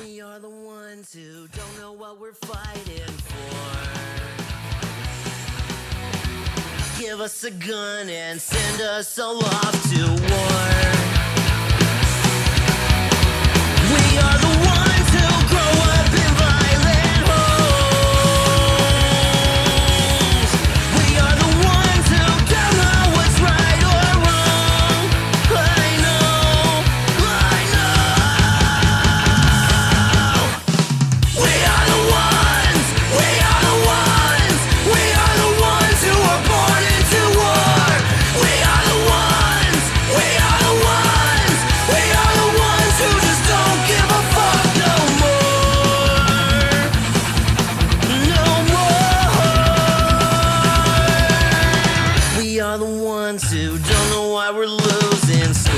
We are the ones who don't know what we're fighting for. Give us a gun and send us all off to war. We are the ones who grow up in violent homes. We are the ones who don't know what's right or wrong. I know. We are the ones. We are the ones. We are the ones who are born into war. We are the ones. We are the ones. We are the ones who just don't give a fuck no more. No more. We are the ones who don't know why we're losing score.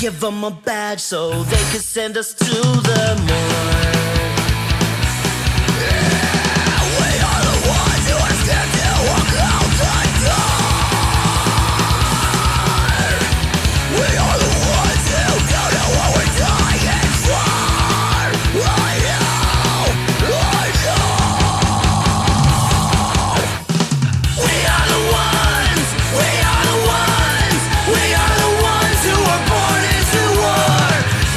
Give them a badge so they could send us to the morgue. We are the ones who are scared to walk out the door. We are the ones who don't know what we're dying for. I know. We are the ones. We are the ones. We are the ones who are born into war.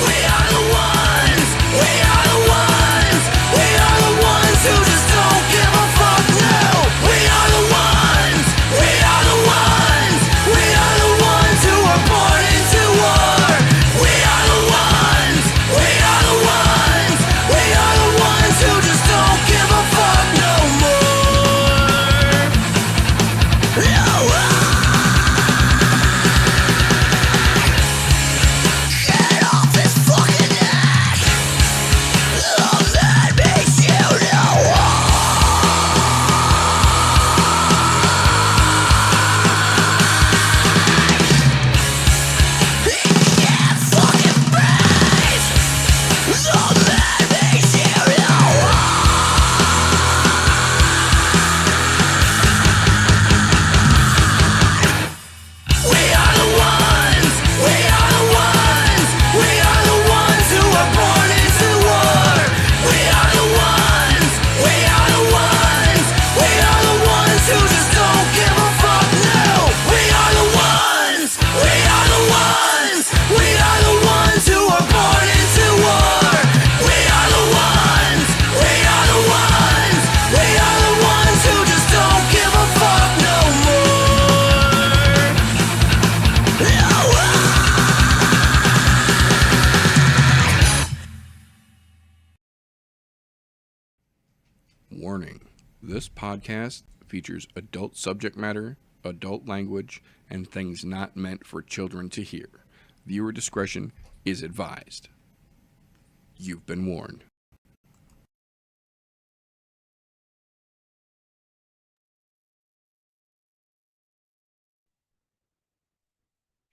We are the ones. We are the ones. We are the ones who just don't give a fuck now. We are the ones. We are the ones. We are the ones who are born into war. We are the ones. We are the ones. We are the ones who just don't give a fuck no more. No. Get off his fucking neck! Oh, that makes you know he can't fucking breathe! Oh, that makes you know We are the ones. We are the ones. We are the ones who are born into war. We are the ones. We are the ones. We are the ones who just don't give a fuck now. We are the ones. We are the ones. We are the ones who are born into war. We are the ones. We are the ones. We are the ones who just don't give a fuck no more. Warning: this podcast features adult subject matter, adult language, and things not meant for children to hear. Viewer discretion is advised. You've been warned.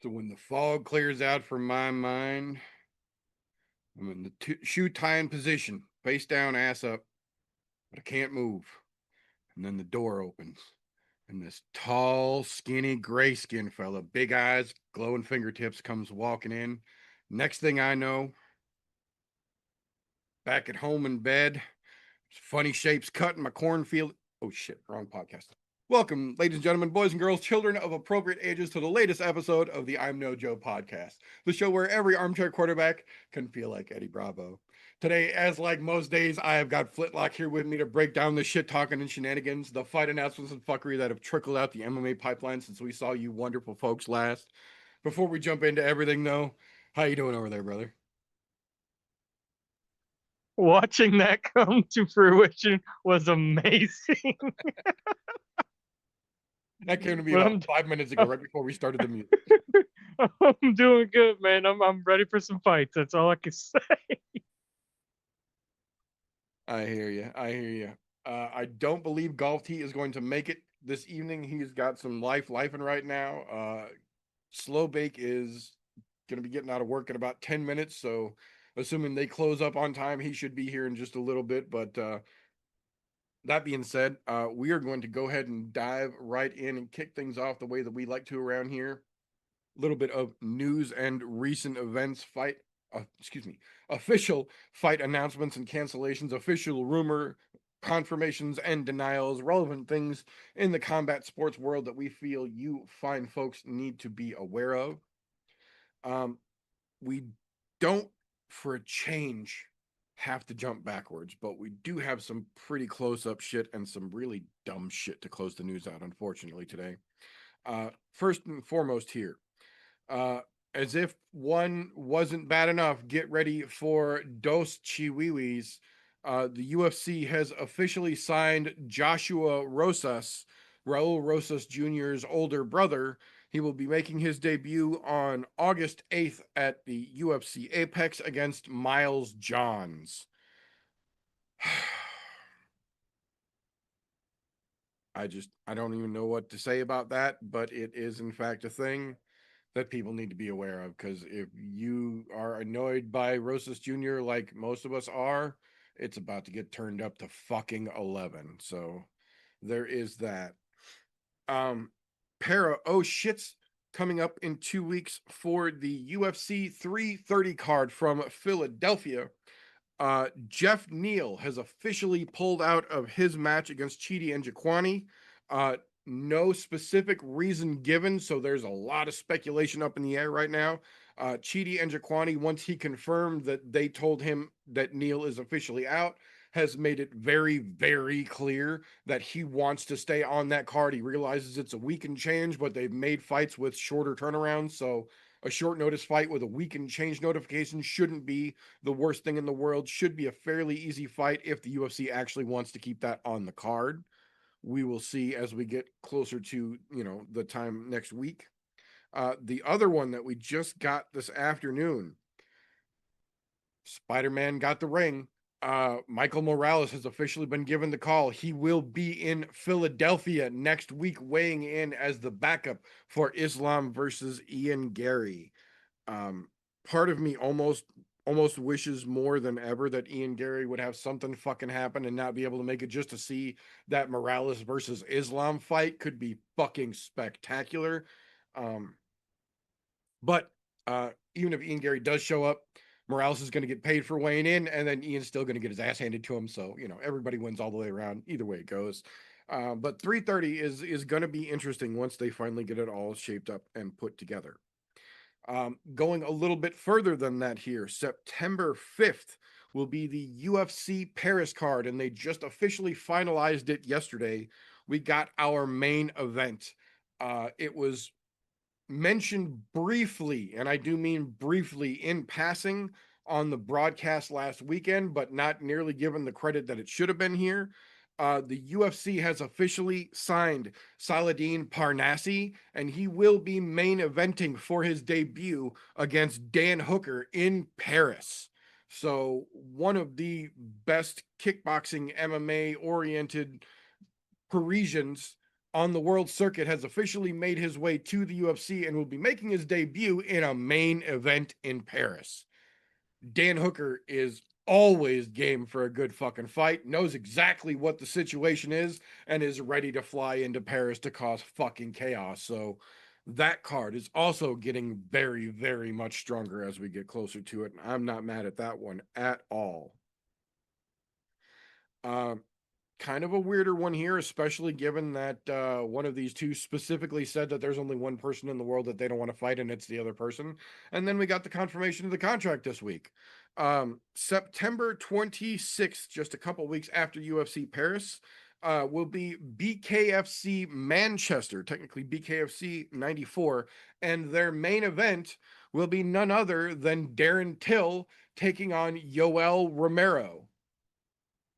So when the fog clears out from my mind, I'm in the shoe tying position, face down, ass up, but I can't move. And then the door opens, and this tall, skinny, gray skinned fella, big eyes, glowing fingertips, comes walking in. Next thing I know, back at home in bed, funny shapes cut in my cornfield. Oh shit, wrong podcast. Welcome, ladies and gentlemen, boys and girls, children of appropriate ages, to the latest episode of the I'm No Joe podcast, the show where every armchair quarterback can feel like Eddie Bravo. Today, as like most days, I have got Flintlock here with me to break down the shit talking and shenanigans, the fight announcements and fuckery that have trickled out the MMA pipeline since we saw you wonderful folks last. Before we jump into everything, though, how you doing over there, brother? Watching that come to fruition was amazing. That came to me But about 5 minutes ago, right before we started the music. I'm doing good, man. I'm ready for some fights. That's all I can say. I hear you. I hear you. I don't believe Golf T is going to make it this evening. He's got some lifing right now. Slow Bake is going to be getting out of work in about 10 minutes. So, assuming they close up on time, he should be here in just a little bit. But that being said, we are going to go ahead and dive right in and kick things off the way that we like to around here. little bit of news and recent events, official fight announcements and cancellations, official rumor confirmations and denials, relevant things in the combat sports world that we feel you fine folks need to be aware of. We don't, for a change, have to jump backwards, but we do have some pretty close-up shit and some really dumb shit to close the news out, unfortunately, today. First and foremost here, as if one wasn't bad enough, get ready for Dos Chihuihuis. The UFC has officially signed Joshua Rosas, Raul Rosas Jr.'s older brother. He will be making his debut on August 8th at the UFC Apex against Miles Johns. I don't even know what to say about that, but it is in fact a thing that people need to be aware of, because if you are annoyed by Rosas Jr. like most of us are, it's about to get turned up to fucking 11. So there is that. Oh shit's coming up in 2 weeks for the UFC 330 card from Philadelphia. Jeff Neal has officially pulled out of his match against Chidi Njokuani. No specific reason given, so there's a lot of speculation up in the air right now. Chidi Njokuani, once he confirmed that they told him that Neal is officially out, has made it very, very clear that he wants to stay on that card. He realizes it's a week and change, but they've made fights with shorter turnarounds, so a short notice fight with a week and change notification shouldn't be the worst thing in the world. Should be a fairly easy fight if the UFC actually wants to keep that on the card. We will see as we get closer to, the time next week. The other one that we just got this afternoon, Spider-Man got the ring. Michael Morales has officially been given the call. He will be in Philadelphia next week, weighing in as the backup for Islam versus Ian Gary. Part of me almost wishes more than ever that Ian Gary would have something fucking happen and not be able to make it, just to see that Morales versus Islam fight could be fucking spectacular. But even if Ian Gary does show up, Morales is going to get paid for weighing in, and then Ian's still going to get his ass handed to him. So, everybody wins all the way around. Either way it goes. But 330 is going to be interesting once they finally get it all shaped up and put together. Going a little bit further than that here, September 5th will be the UFC Paris card, and they just officially finalized it yesterday. We got our main event. It was mentioned briefly, and I do mean briefly, in passing on the broadcast last weekend, but not nearly given the credit that it should have been here. The UFC has officially signed Saladin Parnassy, and he will be main eventing for his debut against Dan Hooker in Paris. So one of the best kickboxing MMA oriented Parisians on the world circuit has officially made his way to the UFC and will be making his debut in a main event in Paris. Dan Hooker is always game for a good fucking fight, knows exactly what the situation is, and is ready to fly into Paris to cause fucking chaos. So that card is also getting very, very much stronger as we get closer to it. And I'm not mad at that one at all. Kind of a weirder one here, especially given that one of these two specifically said that there's only one person in the world that they don't want to fight, and it's the other person. And then we got the confirmation of the contract this week. September 26th, just a couple weeks after UFC Paris, will be BKFC Manchester, technically BKFC 94, and their main event will be none other than Darren Till taking on Yoel Romero.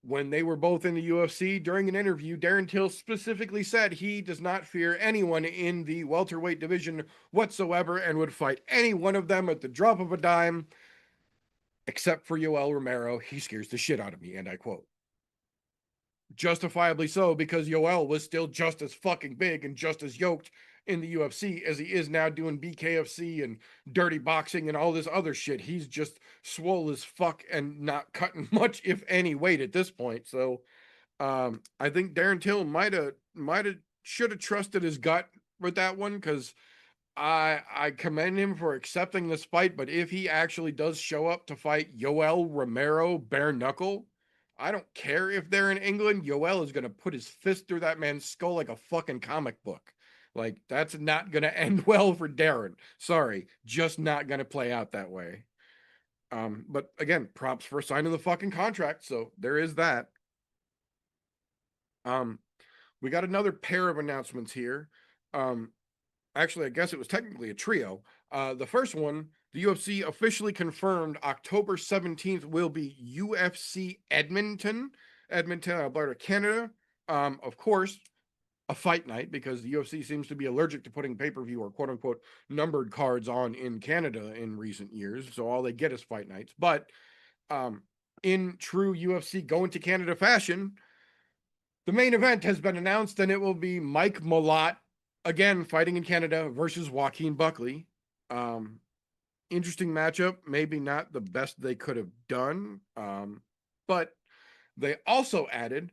When they were both in the UFC, during an interview, Darren Till specifically said he does not fear anyone in the welterweight division whatsoever and would fight any one of them at the drop of a dime, except for Yoel Romero. He scares the shit out of me, and I quote. Justifiably so, because Yoel was still just as fucking big and just as yoked in the UFC as he is now doing BKFC and dirty boxing and all this other shit. He's just swole as fuck and not cutting much, if any, weight at this point. So I think Darren Till should have trusted his gut with that one, because I commend him for accepting this fight, but if he actually does show up to fight Yoel Romero bare knuckle, I don't care if they're in England. Yoel is going to put his fist through that man's skull like a fucking comic book. Like, that's not going to end well for Darren. Sorry, just not going to play out that way. But again, props for signing the fucking contract. So there is that. We got another pair of announcements here. Actually, I guess it was technically a trio. The first one, the UFC officially confirmed October 17th will be UFC Edmonton, Alberta, Canada. Of course, a fight night because the UFC seems to be allergic to putting pay-per-view or quote unquote numbered cards on in Canada in recent years. So all they get is fight nights. But in true UFC going to Canada fashion, the main event has been announced and it will be Mike Malott again fighting in Canada versus Joaquin Buckley. Interesting matchup, maybe not the best they could have done, but they also added,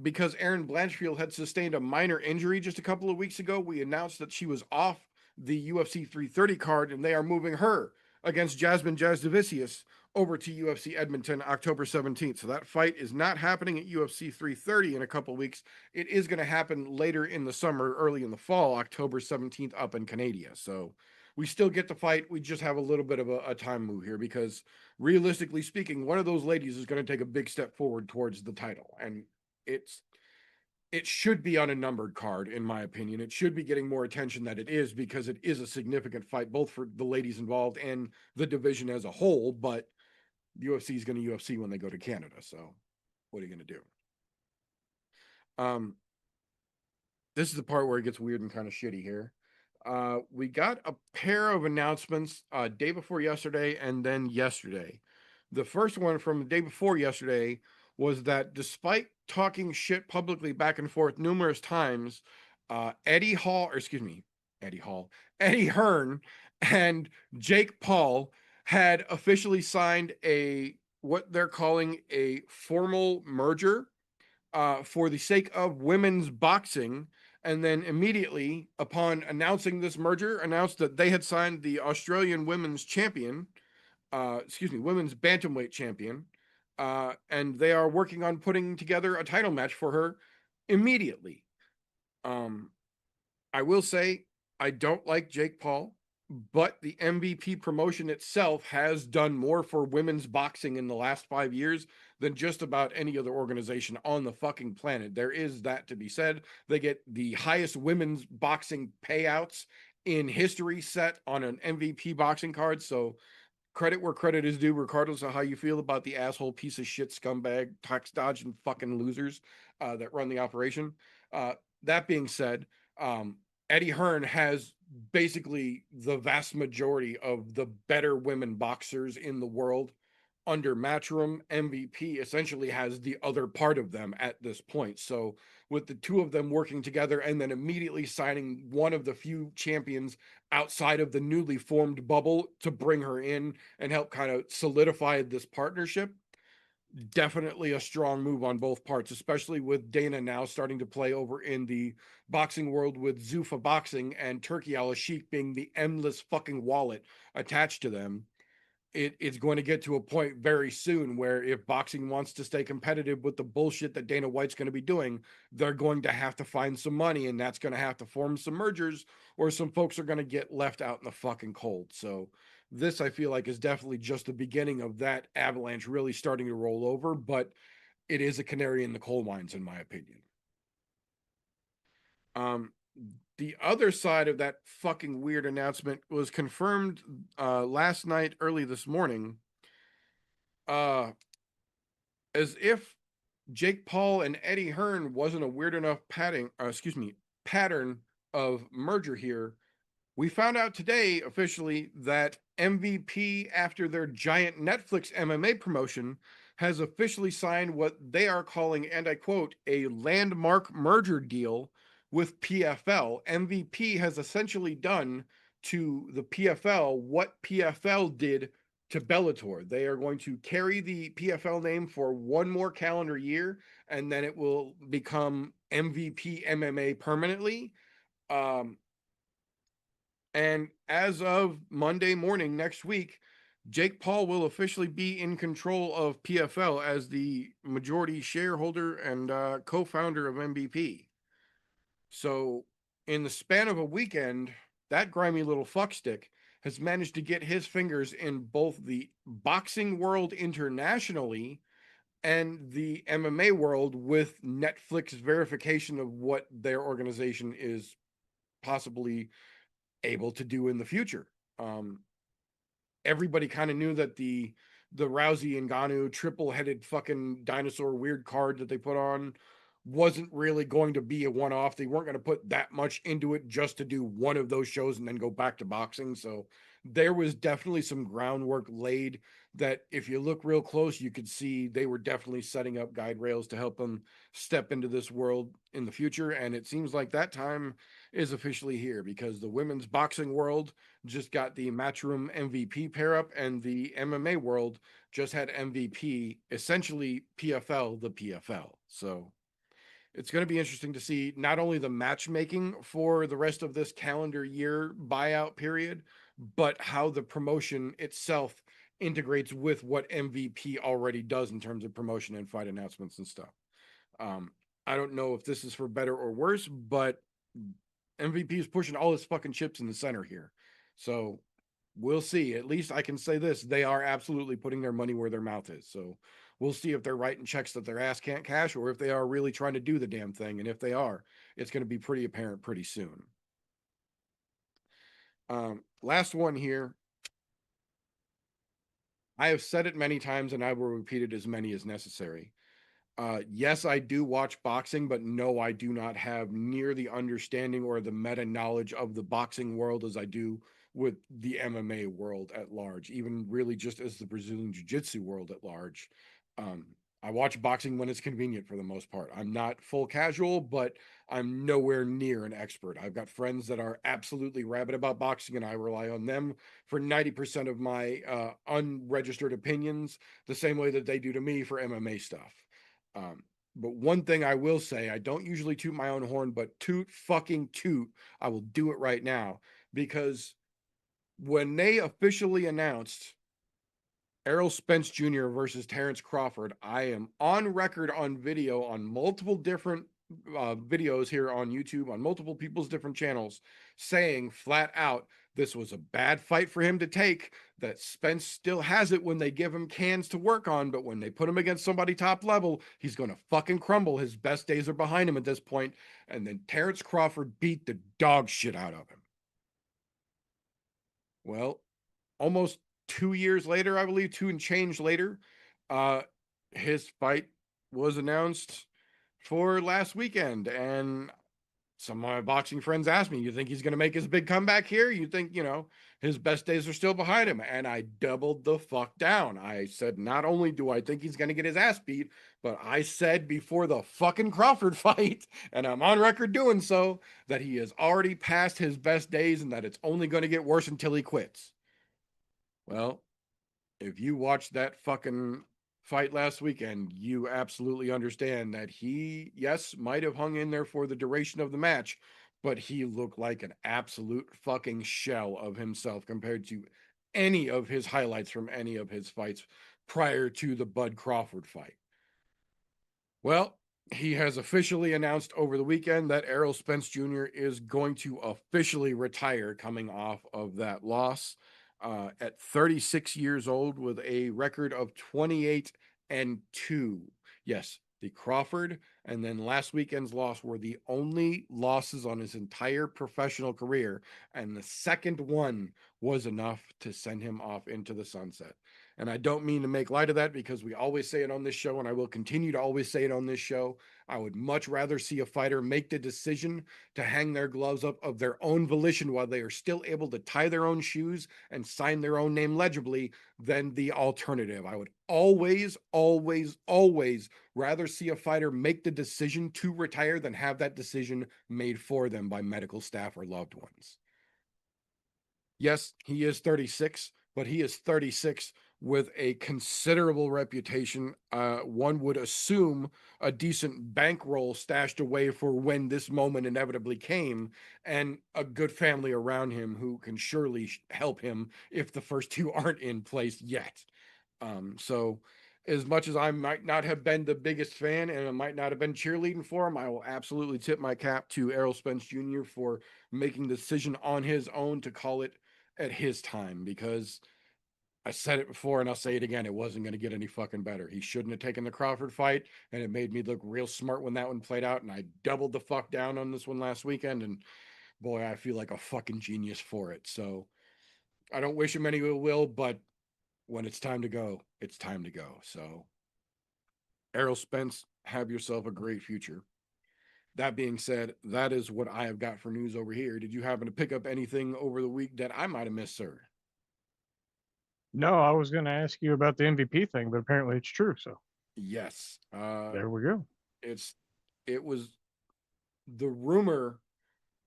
because Erin Blanchfield had sustained a minor injury just a couple of weeks ago, we announced that she was off the UFC 330 card and they are moving her against Jasmine Jasudavicius over to UFC Edmonton October 17th. So that fight is not happening at UFC 330 in a couple of weeks. It is going to happen later in the summer, early in the fall, October 17th up in Canada. So we still get the fight. We just have a little bit of a time move here because realistically speaking, one of those ladies is going to take a big step forward towards the title. And it should be on a numbered card, in my opinion. It should be getting more attention than it is because it is a significant fight, both for the ladies involved and the division as a whole. But the UFC is going to UFC when they go to Canada. So what are you going to do? This is the part where it gets weird and kind of shitty here. We got a pair of announcements day before yesterday and then yesterday. The first one from the day before yesterday was that despite talking shit publicly back and forth numerous times, Eddie Hearn and Jake Paul had officially signed what they're calling a formal merger for the sake of women's boxing. And then immediately upon announcing this merger, announced that they had signed the Australian women's champion, women's bantamweight champion, and they are working on putting together a title match for her immediately. I will say I don't like Jake Paul, but the MVP promotion itself has done more for women's boxing in the last 5 years than just about any other organization on the fucking planet. There is that to be said. They get the highest women's boxing payouts in history set on an MVP boxing card. So credit where credit is due, regardless of how you feel about the asshole piece of shit scumbag tax dodging fucking losers that run the operation. That being said, Eddie Hearn has basically the vast majority of the better women boxers in the world under Matchroom. MVP essentially has the other part of them at this point. So with the two of them working together and then immediately signing one of the few champions outside of the newly formed bubble to bring her in and help kind of solidify this partnership, definitely a strong move on both parts, especially with Dana now starting to play over in the boxing world with Zuffa Boxing and Turkey Al Sheikh being the endless fucking wallet attached to them. It's going to get to a point very soon where if boxing wants to stay competitive with the bullshit that Dana White's going to be doing, they're going to have to find some money, and that's going to have to form some mergers, or some folks are going to get left out in the fucking cold. So this, I feel like, is definitely just the beginning of that avalanche really starting to roll over, but it is a canary in the coal mines, in my opinion. The other side of that fucking weird announcement was confirmed last night, early this morning, as if Jake Paul and Eddie Hearn wasn't a weird enough pattern of merger here. We found out today officially that MVP, after their giant Netflix MMA promotion, has officially signed what they are calling, and I quote, a landmark merger deal with PFL. MVP has essentially done to the PFL what PFL did to Bellator. They are going to carry the PFL name for one more calendar year, and then it will become MVP MMA permanently. And as of Monday morning next week, Jake Paul will officially be in control of PFL as the majority shareholder and co-founder of MVP. So, in the span of a weekend, that grimy little fuckstick has managed to get his fingers in both the boxing world internationally and the MMA world with Netflix verification of what their organization is possibly able to do in the future. Um, Everybody kind of knew that the Rousey and Ngannou triple-headed fucking dinosaur weird card that they put on wasn't really going to be a one-off. They weren't going to put that much into it just to do one of those shows and then go back to boxing. So there was definitely some groundwork laid that if you look real close, you could see they were definitely setting up guide rails to help them step into this world in the future. And it seems like that time is officially here because the women's boxing world just got the Matchroom MVP pair up, and the MMA world just had MVP, essentially PFL, the PFL. So it's going to be interesting to see not only the matchmaking for the rest of this calendar year buyout period, but how the promotion itself integrates with what MVP already does in terms of promotion and fight announcements and stuff. I don't know if this is for better or worse, but MVP is pushing all his fucking chips in the center here. So we'll see. At least I can say this. They are absolutely putting their money where their mouth is. So we'll see if they're writing checks that their ass can't cash or if they are really trying to do the damn thing. And if they are, it's going to be pretty apparent pretty soon. Last one here. I have said it many times and I will repeat it as many as necessary. Yes, I do watch boxing, but no, I do not have near the understanding or the meta knowledge of the boxing world as I do with the MMA world at large, even really just as the Brazilian Jiu Jitsu world at large. Um, I watch boxing when it's convenient for the most part. I'm not full casual, but I'm nowhere near an expert. I've got friends that are absolutely rabid about boxing, and I rely on them for 90% of my unregistered opinions, the same way that they do to me for MMA stuff. But one thing I will say, I don't usually toot my own horn, but toot fucking toot. I will do it right now because when they officially announced Errol Spence Jr. versus Terrence Crawford, I am on record on video on multiple different videos here on YouTube, on multiple people's different channels, saying flat out this was a bad fight for him to take, that Spence still has it when they give him cans to work on, but when they put him against somebody top level, he's going to fucking crumble. His best days are behind him at this point. And then Terrence Crawford beat the dog shit out of him. Well, almost 2 years later, I believe, two and change later, his fight was announced for last weekend. And some of my boxing friends asked me, you think he's going to make his big comeback here? You think, his best days are still behind him? And I doubled the fuck down. I said, not only do I think he's going to get his ass beat, but I said before the fucking Crawford fight, and I'm on record doing so, that he has already passed his best days and that it's only going to get worse until he quits. Well, if you watched that fucking fight last weekend, you absolutely understand that he, yes, might have hung in there for the duration of the match, but he looked like an absolute fucking shell of himself compared to any of his highlights from any of his fights prior to the Bud Crawford fight. Well, he has officially announced over the weekend that Errol Spence Jr. is going to officially retire coming off of that loss at 36 years old with a record of 28-2. Yes, the Crawford and then last weekend's loss were the only losses on his entire professional career. And the second one was enough to send him off into the sunset. And I don't mean to make light of that because we always say it on this show, and I will continue to always say it on this show. I would much rather see a fighter make the decision to hang their gloves up of their own volition while they are still able to tie their own shoes and sign their own name legibly than the alternative. I would always, always, always rather see a fighter make the decision to retire than have that decision made for them by medical staff or loved ones. Yes, he is 36, but he is 36 with a considerable reputation. One would assume a decent bankroll stashed away for when this moment inevitably came, and a good family around him who can surely help him if the first two aren't in place yet. So as much as I might not have been the biggest fan and I might not have been cheerleading for him, I will absolutely tip my cap to Errol Spence Jr. for making the decision on his own to call it at his time, because I said it before and I'll say it again, it wasn't going to get any fucking better. He shouldn't have taken the Crawford fight, and it made me look real smart when that one played out, and I doubled the fuck down on this one last weekend, and boy, I feel like a fucking genius for it. So I don't wish him any ill will, but when it's time to go, it's time to go. So Errol Spence, have yourself a great future. That being said, that is what I have got for news over here. Did you happen to pick up anything over the week that I might have missed, sir? No, I was going to ask you about the MVP thing, but apparently it's true. So Yes. there we go. It was the rumor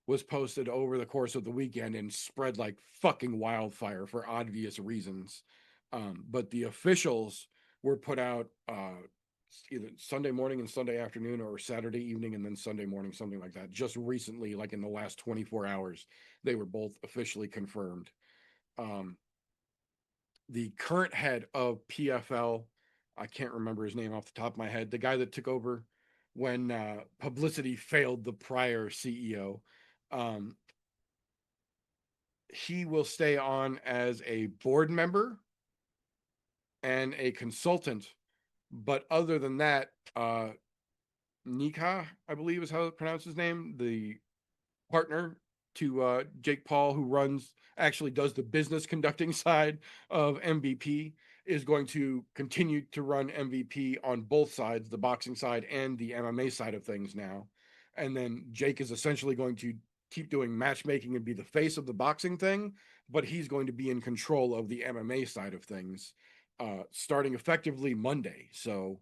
was posted over the course of the weekend and spread like fucking wildfire for obvious reasons. But the officials were put out either Sunday morning and Sunday afternoon, or Saturday evening and then Sunday morning, something like that. Just recently, like in the last 24 hours, they were both officially confirmed. The current head of PFL, I can't remember his name off the top of my head, the guy that took over when publicity failed the prior CEO, he will stay on as a board member and a consultant. But other than that, Nika, I believe is how to pronounce his name, the partner to Jake Paul, who actually does the business conducting side of MVP, is going to continue to run MVP on both sides, the boxing side and the MMA side of things now. And then Jake is essentially going to keep doing matchmaking and be the face of the boxing thing, but he's going to be in control of the MMA side of things, starting effectively Monday. So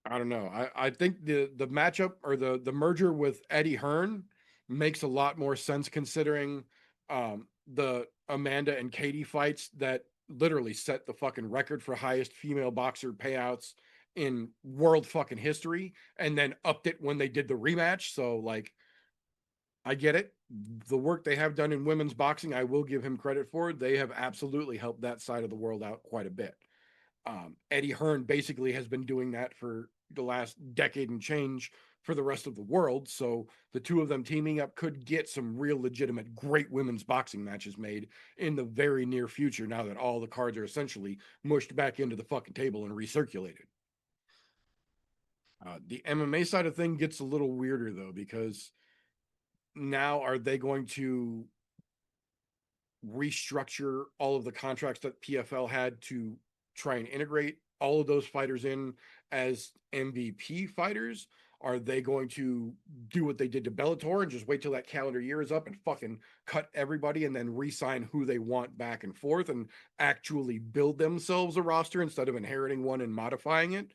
I don't know. I think the matchup, or the merger with Eddie Hearn, makes a lot more sense, considering the Amanda and Katie fights that literally set the fucking record for highest female boxer payouts in world fucking history, and then upped it when they did the rematch. So like, I get it. The work they have done in women's boxing, I will give him credit for. They have absolutely helped that side of the world out quite a bit. Eddie Hearn basically has been doing that for the last decade and change for the rest of the world. So the two of them teaming up could get some real legitimate great women's boxing matches made in the very near future, now that all the cards are essentially mushed back into the fucking table and recirculated. The MMA side of thing gets a little weirder though, because now are they going to restructure all of the contracts that PFL had to try and integrate all of those fighters in as MVP fighters? Are they going to do what they did to Bellator and just wait till that calendar year is up and fucking cut everybody and then re-sign who they want back and forth and actually build themselves a roster instead of inheriting one and modifying it?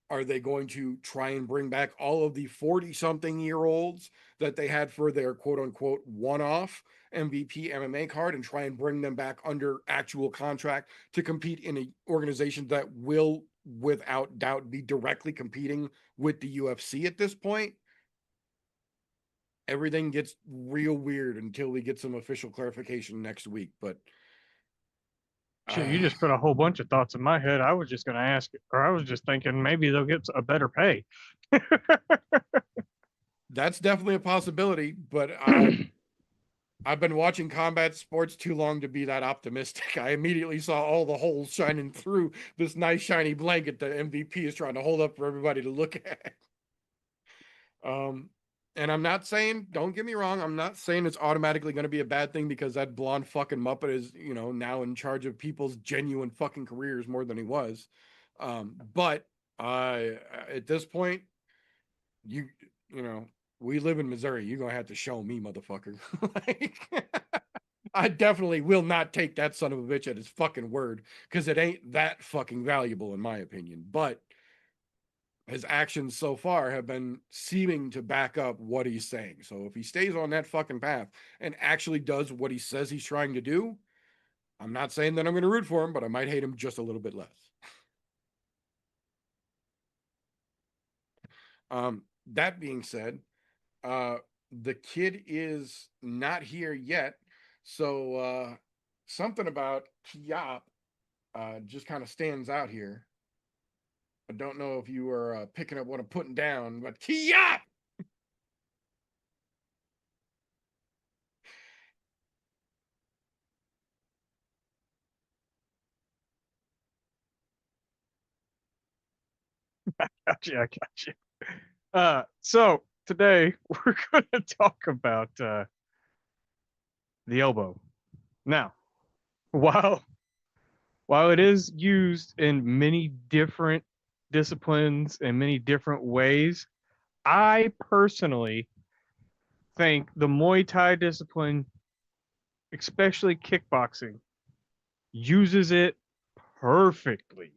Are they going to try and bring back all of the 40-something-year-olds that they had for their quote-unquote one-off MVP MMA card and try and bring them back under actual contract to compete in an organization that will, without doubt, be directly competing with the UFC at this point? Everything gets real weird until we get some official clarification next week, but Shit, you just put a whole bunch of thoughts in my head. I was just going to ask, or I was just thinking maybe they'll get a better pay. that's definitely a possibility, but I've been watching combat sports too long to be that optimistic. I immediately saw all the holes shining through this nice shiny blanket that MVP is trying to hold up for everybody to look at. And I'm not saying, don't get me wrong, I'm not saying it's automatically going to be a bad thing because that blonde fucking Muppet is, now in charge of people's genuine fucking careers more than he was. But at this point, you know, we live in Missouri. You're going to have to show me, motherfucker. Like, I definitely will not take that son of a bitch at his fucking word, because it ain't that fucking valuable in my opinion. But his actions so far have been seeming to back up what he's saying. So if he stays on that fucking path and actually does what he says he's trying to do, I'm not saying that I'm going to root for him, but I might hate him just a little bit less. That being said, the kid is not here yet. So something about Kiap just kind of stands out here. I don't know if you are picking up what I'm putting down, but Kiap! Gotcha, I got you. So today we're going to talk about the elbow. Now, while it is used in many different disciplines and many different ways, I personally think the Muay Thai discipline, especially kickboxing, uses it perfectly.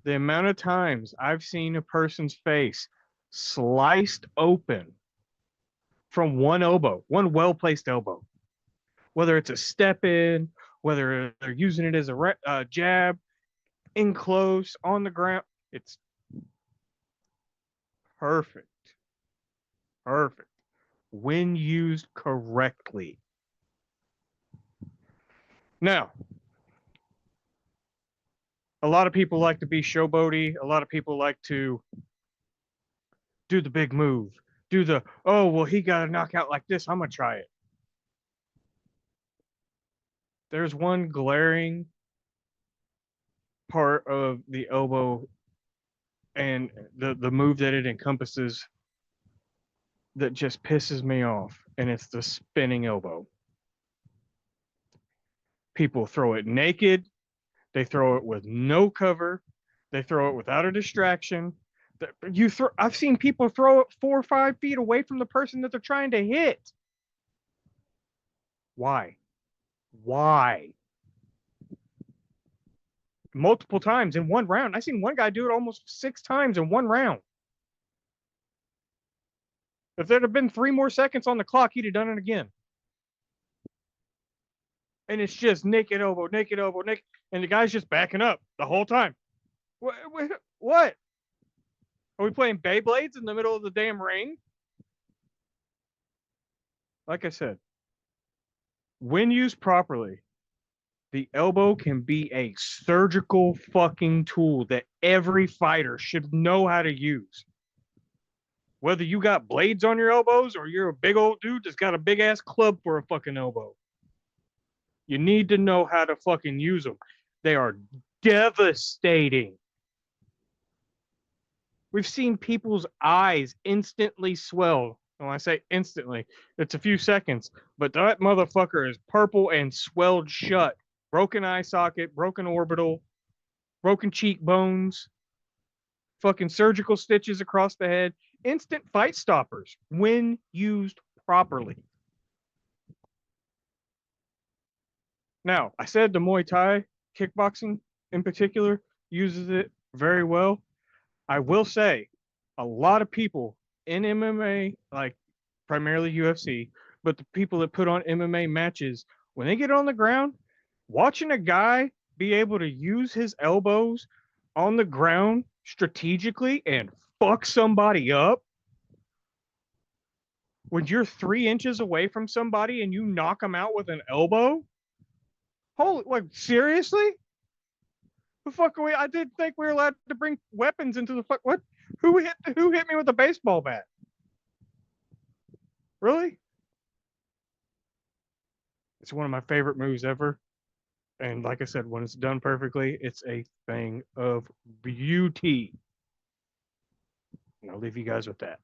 The amount of times I've seen a person's face sliced open from one elbow, one well placed elbow, whether it's a step in, whether they're using it as a jab, in close, on the ground, it's perfect. Perfect. When used correctly. Now, a lot of people like to be showboaty. A lot of people like to do the big move. Do the, oh, well, he got a knockout like this. I'm going to try it. There's one glaring part of the elbow and the move that it encompasses that just pisses me off, and it's the spinning elbow. People throw it naked. They throw it with no cover. They throw it without a distraction. I've seen people throw it 4 or 5 feet away from the person that they're trying to hit. Why? Multiple times in one round. I seen one guy do it almost 6 times in one round. If there'd have been 3 more seconds on the clock, he'd have done it again. And it's just naked elbow, and the guy's just backing up the whole time. What? Are we playing Beyblades in the middle of the damn ring? Like I said, when used properly, the elbow can be a surgical fucking tool that every fighter should know how to use. Whether you got blades on your elbows or you're a big old dude that's got a big ass club for a fucking elbow. You need to know how to fucking use them. They are devastating. We've seen people's eyes instantly swell. When I say instantly, it's a few seconds, but that motherfucker is purple and swelled shut. Broken eye socket, broken orbital, broken cheekbones, fucking surgical stitches across the head. Instant fight stoppers when used properly. Now, I said the Muay Thai, kickboxing in particular, uses it very well. I will say a lot of people in MMA, like primarily UFC, but the people that put on MMA matches, when they get on the ground, watching a guy be able to use his elbows on the ground strategically and fuck somebody up, when you're 3 inches away from somebody and you knock them out with an elbow, holy, like, seriously? The fuck are we? I didn't think we were allowed to bring weapons into the fuck. What? Who hit me with a baseball bat? Really? It's one of my favorite moves ever. And like I said, when it's done perfectly, it's a thing of beauty. And I'll leave you guys with that.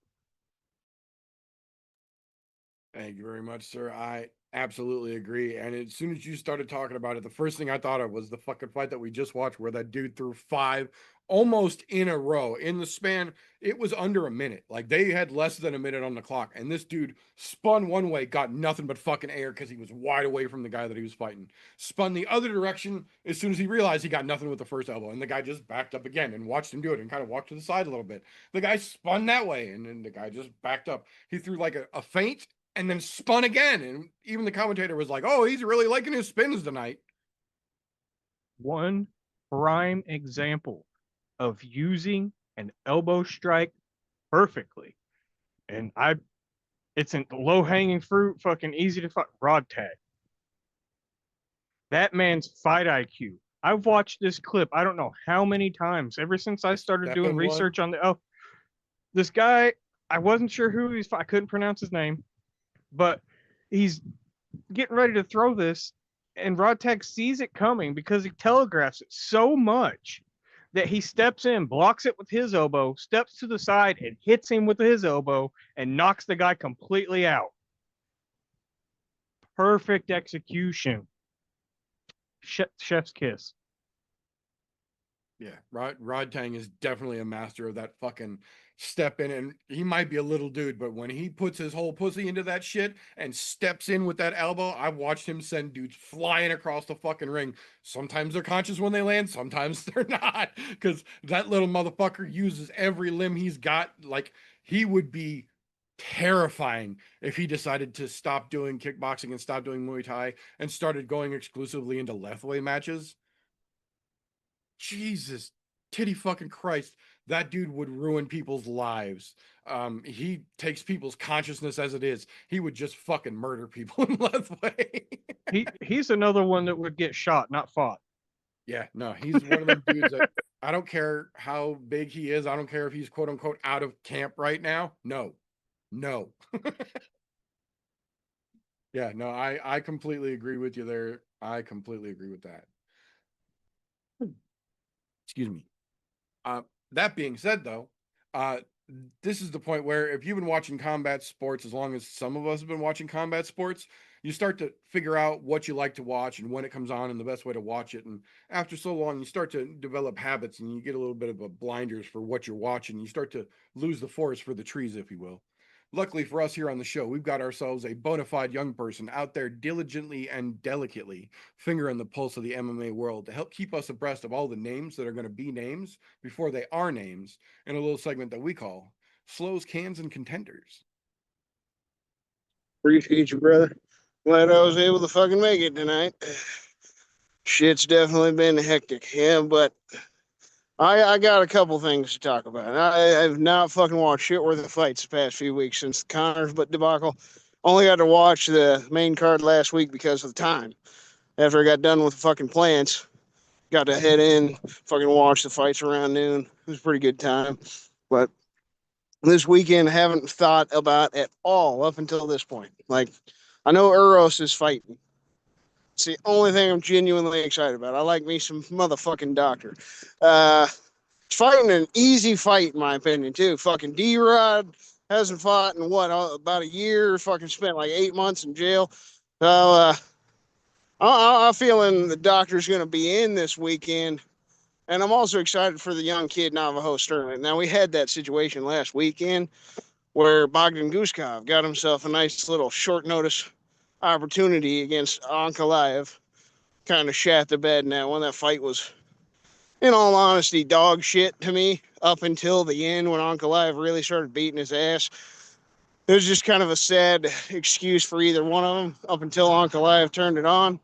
Thank you very much, sir. I absolutely agree. And as soon as you started talking about it, the first thing I thought of was the fucking fight that we just watched where that dude threw 5 almost in a row in the span. It was under a minute. Like, they had less than a minute on the clock. And this dude spun one way, got nothing but fucking air because he was wide away from the guy that he was fighting. Spun the other direction as soon as he realized he got nothing with the first elbow. And the guy just backed up again and watched him do it and kind of walked to the side a little bit. The guy spun that way and then the guy just backed up. He threw like a feint and then spun again. And even the commentator was like, oh, he's really liking his spins tonight. One prime example of using an elbow strike perfectly. And it's a low hanging fruit, fucking easy to fuck. Rod tag. That man's fight IQ. I've watched this clip, I don't know how many times, ever since I started doing research on this guy. I wasn't sure who he's, I couldn't pronounce his name, but he's getting ready to throw this, and Rod Tag sees it coming because he telegraphs it so much that he steps in, blocks it with his elbow, steps to the side, and hits him with his elbow and knocks the guy completely out. Perfect execution. Chef's kiss. Yeah, Rod Tang is definitely a master of that fucking step in, and he might be a little dude, but when he puts his whole pussy into that shit and steps in with that elbow, I've watched him send dudes flying across the fucking ring. Sometimes they're conscious when they land, sometimes they're not, because that little motherfucker uses every limb he's got. Like, he would be terrifying if he decided to stop doing kickboxing and stop doing Muay Thai and started going exclusively into left-way matches. Jesus, titty fucking Christ, that dude would ruin people's lives. He takes people's consciousness as it is. He would just fucking murder people in left way. He's another one that would get shot, not fought. Yeah, no, he's one of them dudes that I don't care how big he is. I don't care if he's quote unquote out of camp right now. No. Yeah, no, I completely agree with you there. I completely agree with that. Excuse me. That being said, though, this is the point where if you've been watching combat sports, as long as some of us have been watching combat sports, you start to figure out what you like to watch and when it comes on and the best way to watch it. And after so long, you start to develop habits and you get a little bit of a blinders for what you're watching. You start to lose the forest for the trees, if you will. Luckily for us here on the show, we've got ourselves a bona fide young person out there diligently and delicately fingering the pulse of the MMA world to help keep us abreast of all the names that are going to be names before they are names in a little segment that we call Slows, Cans, and Contenders. Appreciate you, brother. Glad I was able to fucking make it tonight. Shit's definitely been hectic, yeah, but I got a couple things to talk about. I've not fucking watched shit worth of fights the past few weeks since the Connors debacle. Only got to watch the main card last week because of the time. After I got done with the fucking plans, got to head in, fucking watch the fights around noon. It was a pretty good time. But this weekend, I haven't thought about at all up until this point. Like, I know Uros is fighting. It's the only thing I'm genuinely excited about. I like me some motherfucking doctor. Fighting an easy fight, in my opinion, too. Fucking D-Rod hasn't fought in, about a year. Fucking spent like 8 months in jail. So, I'm feeling the doctor's going to be in this weekend. And I'm also excited for the young kid, Navajo Sterling. Now, we had that situation last weekend where Bogdan Guskov got himself a nice little short notice opportunity against Ankalaev. Kind of shat the bed in that one. That fight was, in all honesty, dog shit to me up until the end when Ankalaev really started beating his ass. It was just kind of a sad excuse for either one of them up until Ankalaev turned it on.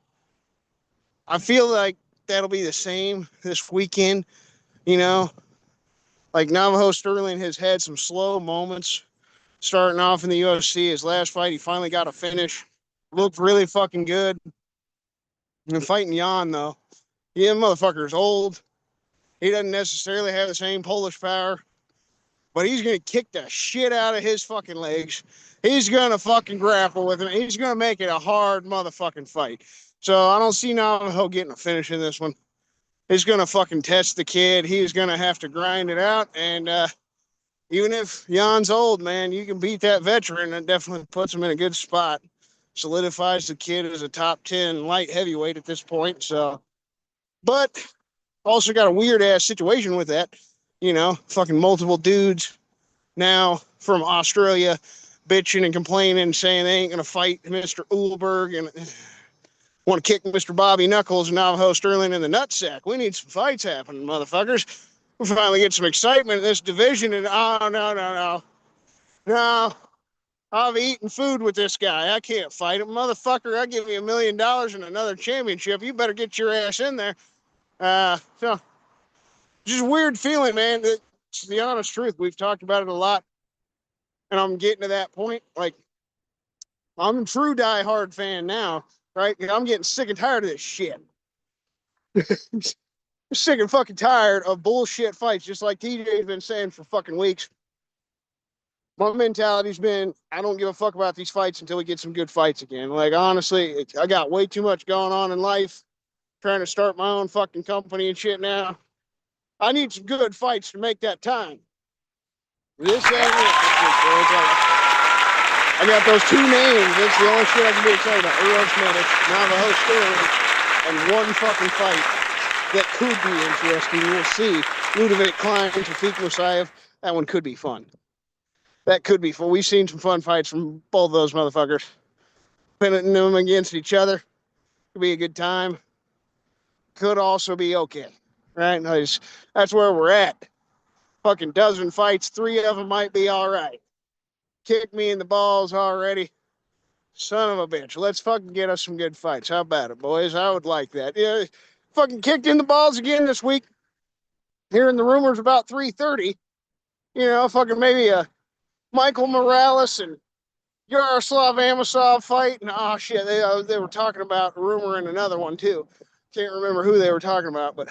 I feel like that'll be the same this weekend, you know? Like, Navajo Sterling has had some slow moments starting off in the UFC. His last fight, he finally got a finish. Looked really fucking good. And fighting Jan, though, yeah, motherfucker's old. He doesn't necessarily have the same Polish power, but he's going to kick the shit out of his fucking legs. He's going to fucking grapple with him. He's going to make it a hard motherfucking fight. So I don't see Navajo getting a finish in this one. He's going to fucking test the kid. He's going to have to grind it out. And even if Jan's old, man, you can beat that veteran. That definitely puts him in a good spot. Solidifies the kid as a top 10 light heavyweight at this point. So, but also got a weird ass situation with that, you know, fucking multiple dudes now from Australia bitching and complaining, saying they ain't going to fight Mr. Uhlberg and want to kick Mr. Bobby Knuckles and Navajo Sterling in the nutsack. We need some fights happening, motherfuckers. We finally get some excitement in this division. And no. I've eaten food with this guy. I can't fight him. Motherfucker, I give you $1 million and another championship. You better get your ass in there. So just a weird feeling, man. It's the honest truth. We've talked about it a lot. And I'm getting to that point. Like, I'm a true diehard fan now, right? I'm getting sick and tired of this shit. Sick and fucking tired of bullshit fights, just like TJ's been saying for fucking weeks. My mentality's been, I don't give a fuck about these fights until we get some good fights again. Like, honestly, I got way too much going on in life, trying to start my own fucking company and shit now. I need some good fights to make that time. This ain't it. I got those two names. That's the only shit I can be excited about. Eros Medic, Navajo Sterling, and one fucking fight that could be interesting. We'll see. Ludovic Klein, Tafik Musayev. That one could be fun. That could be fun. We've seen some fun fights from both of those motherfuckers. Pinning them against each other. Could be a good time. Could also be okay. Right? That's where we're at. Fucking dozen fights. 3 of them might be all right. Kick me in the balls already. Son of a bitch. Let's fucking get us some good fights. How about it, boys? I would like that. Yeah, fucking kicked in the balls again this week. Hearing the rumors about 330. You know, fucking maybe a Michael Morales and Yaroslav Amosov fight. And oh shit, they were talking about rumoring another one too. Can't remember who they were talking about, but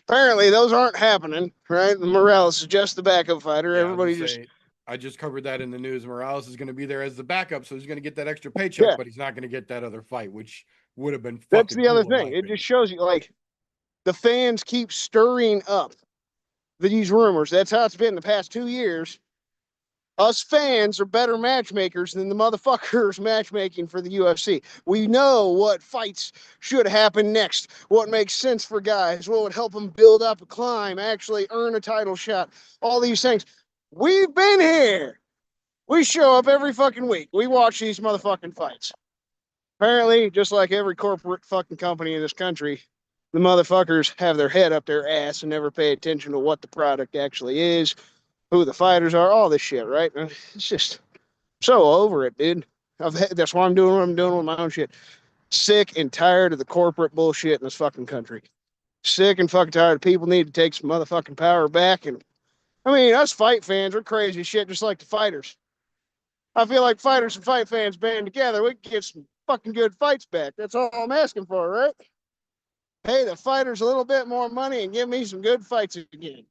apparently those aren't happening, right? Morales is just the backup fighter. Yeah, Everybody I just covered that in the news. Morales is going to be there as the backup, so he's going to get that extra paycheck, but he's not going to get that other fight, which would have been fucking That's the other cool, in my thing. It opinion. just shows you, like, the fans keep stirring up these rumors. That's how it's been the past 2 years. Us fans are better matchmakers than the motherfuckers matchmaking for the UFC. We know what fights should happen next, what makes sense for guys, what would help them build up a climb, actually earn a title shot, all these things. We've been here. We show up every fucking week. We watch these motherfucking fights. Apparently, just like every corporate fucking company in this country, the motherfuckers have their head up their ass and never pay attention to what the product actually is, who the fighters are, all this shit, right? It's just so over it, dude. That's why I'm doing what I'm doing with my own shit. Sick and tired of the corporate bullshit in this fucking country. Sick and fucking tired. People need to take some motherfucking power back. And I mean, us fight fans, we're crazy as shit, just like the fighters. I feel like fighters and fight fans band together, we can get some fucking good fights back. That's all I'm asking for, right? Pay the fighters a little bit more money and give me some good fights again.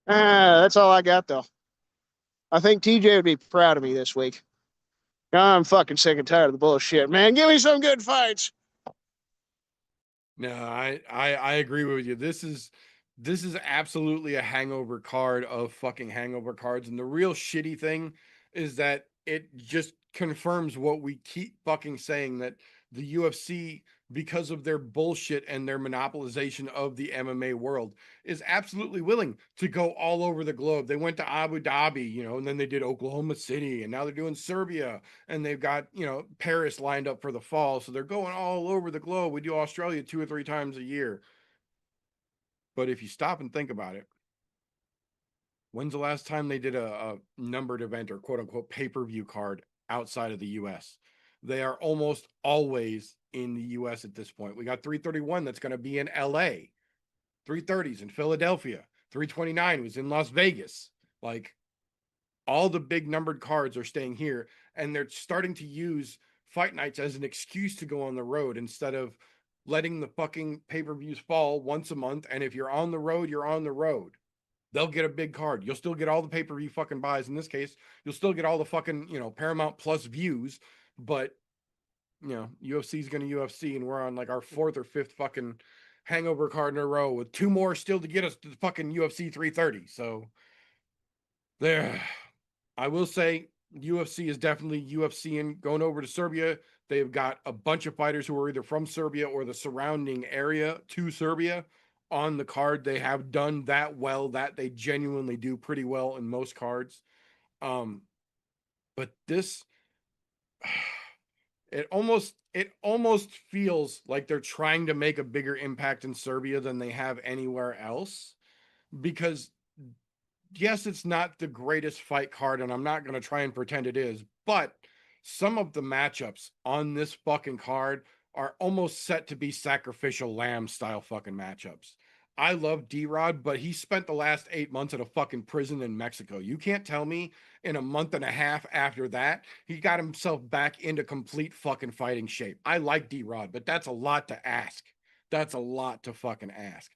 That's all I got, though. I think TJ would be proud of me this week. I'm fucking sick and tired of the bullshit, man. Give me some good fights. No, I agree with you. This is absolutely a hangover card of fucking hangover cards. And the real shitty thing is that it just confirms what we keep fucking saying, that the UFC, because of their bullshit and their monopolization of the MMA world, is absolutely willing to go all over the globe. They went to Abu Dhabi, you know, and then they did Oklahoma City, and now they're doing Serbia, and they've got, you know, Paris lined up for the fall. So they're going all over the globe. We do Australia 2 or 3 times a year. But if you stop and think about it, when's the last time they did a numbered event or quote unquote pay-per-view card outside of the US? They are almost always in the US at this point. We got 331 that's going to be in LA, 330s in Philadelphia, 329 was in Las Vegas. Like, all the big numbered cards are staying here, and they're starting to use fight nights as an excuse to go on the road instead of letting the fucking pay-per-views fall once a month. And if you're on the road, you're on the road. They'll get a big card. You'll still get all the pay-per-view fucking buys. In this case, you'll still get all the fucking, you know, Paramount Plus views, but you know, UFC is going to UFC, and we're on like our 4th or 5th fucking hangover card in a row with 2 more still to get us to the fucking UFC 330. So there, I will say UFC is definitely UFC and going over to Serbia. They've got a bunch of fighters who are either from Serbia or the surrounding area to Serbia on the card. They have done that well, that they genuinely do pretty well in most cards. But this, it almost feels like they're trying to make a bigger impact in Serbia than they have anywhere else, because yes, it's not the greatest fight card, and I'm not going to try and pretend it is, but some of the matchups on this fucking card are almost set to be sacrificial lamb style fucking matchups. I love D-Rod, but he spent the last 8 months at a fucking prison in Mexico. You can't tell me in a month and a half after that, he got himself back into complete fucking fighting shape. I like D-Rod, but that's a lot to ask. That's a lot to fucking ask.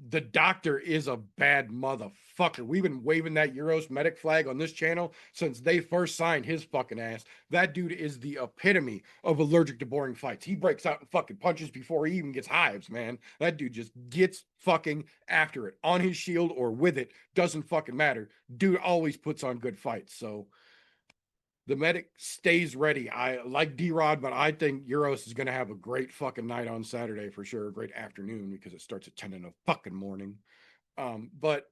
The doctor is a bad motherfucker. We've been waving that Euros medic flag on this channel since they first signed his fucking ass. That dude is the epitome of allergic to boring fights. He breaks out and fucking punches before he even gets hives, man. That dude just gets fucking after it on his shield or with it. Doesn't fucking matter. Dude always puts on good fights. So the medic stays ready. I like D-Rod, but I think Euros is going to have a great fucking night on Saturday for sure. A great afternoon because it starts at 10 in the fucking morning. But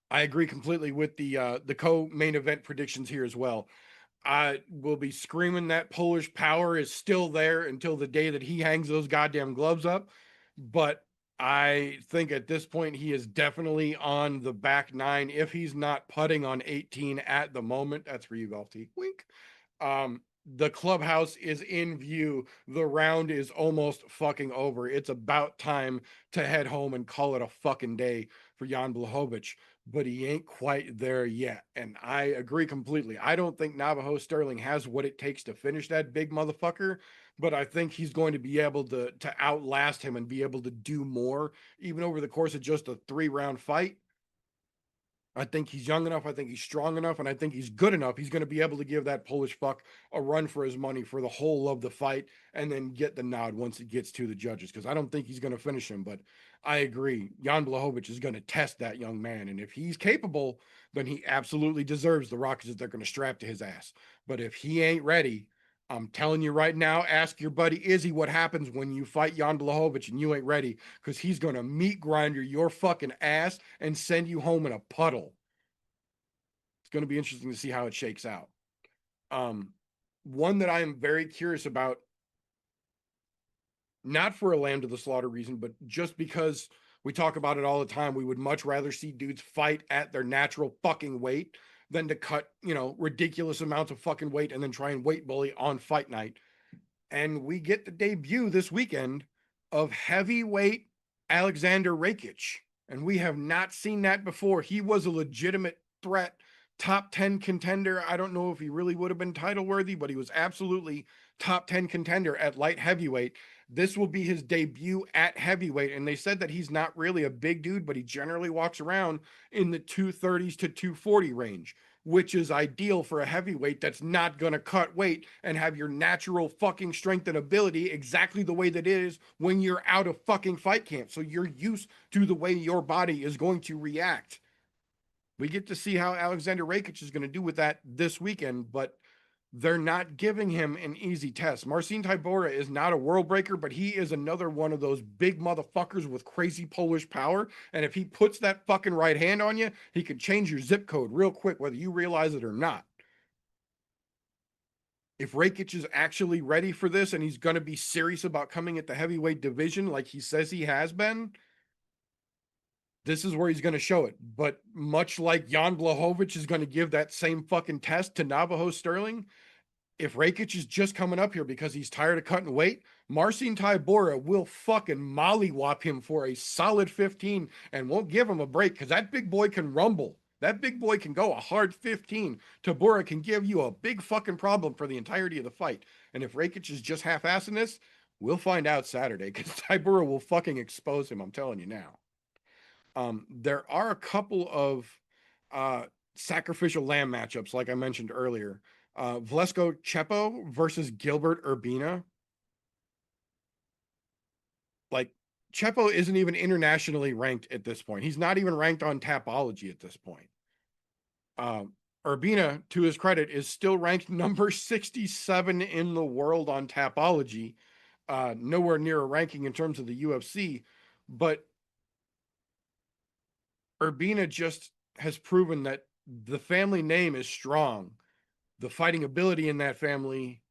I agree completely with the co-main event predictions here as well. I will be screaming that Polish power is still there until the day that he hangs those goddamn gloves up. But I think at this point he is definitely on the back nine. If he's not putting on 18 at the moment, that's for you, Golf T. Wink. The clubhouse is in view. The round is almost fucking over. It's about time to head home and call it a fucking day for Jan Blachowicz, but he ain't quite there yet. And I agree completely. I don't think Navajo Sterling has what it takes to finish that big motherfucker, but I think he's going to be able to outlast him and be able to do more, even over the course of just a 3-round fight. I think he's young enough. I think he's strong enough. And I think he's good enough. He's going to be able to give that Polish fuck a run for his money for the whole of the fight and then get the nod once it gets to the judges. Because I don't think he's going to finish him. But I agree. Jan Blachowicz is going to test that young man. And if he's capable, then he absolutely deserves the rockets that they're going to strap to his ass. But if he ain't ready, I'm telling you right now, ask your buddy Izzy what happens when you fight Jan Blachowicz and you ain't ready, because he's going to meat grinder your fucking ass and send you home in a puddle. It's going to be interesting to see how it shakes out. One that I am very curious about, not for a lamb to the slaughter reason, but just because we talk about it all the time, we would much rather see dudes fight at their natural fucking weight than to cut, ridiculous amounts of fucking weight and then try and weight bully on fight night. And we get the debut this weekend of heavyweight Alexander Rakic. And we have not seen that before. He was a legitimate threat, top 10 contender. I don't know if he really would have been title worthy, but he was absolutely top 10 contender at light heavyweight. This will be his debut at heavyweight. And they said that he's not really a big dude, but he generally walks around in the 230s to 240 range, which is ideal for a heavyweight that's not going to cut weight and have your natural fucking strength and ability exactly the way that it is when you're out of fucking fight camp. So you're used to the way your body is going to react. We get to see how Alexander Rakic is going to do with that this weekend, but they're not giving him an easy test. Marcin Tybura is not a world breaker, but he is another one of those big motherfuckers with crazy Polish power. And if he puts that fucking right hand on you, he could change your zip code real quick, whether you realize it or not. If Rakic is actually ready for this and he's going to be serious about coming at the heavyweight division like he says he has been, this is where he's going to show it. But much like Jan Blachowicz is going to give that same fucking test to Navajo Sterling, if Rakic is just coming up here because he's tired of cutting weight, Marcin Tybura will fucking mollywop him for a solid 15 and won't give him a break, because that big boy can rumble. That big boy can go a hard 15. Tybura can give you a big fucking problem for the entirety of the fight. And if Rakic is just half-assing this, we'll find out Saturday, because Tybura will fucking expose him, I'm telling you now. There are a couple of sacrificial lamb matchups, like I mentioned earlier. Vlesko Chepo versus Gilbert Urbina. Like, Chepo isn't even internationally ranked at this point. He's not even ranked on Tapology at this point. Urbina, to his credit, is still ranked number 67 in the world on Tapology. Nowhere near a ranking in terms of the UFC, but Urbina just has proven that the family name is strong. The fighting ability in that family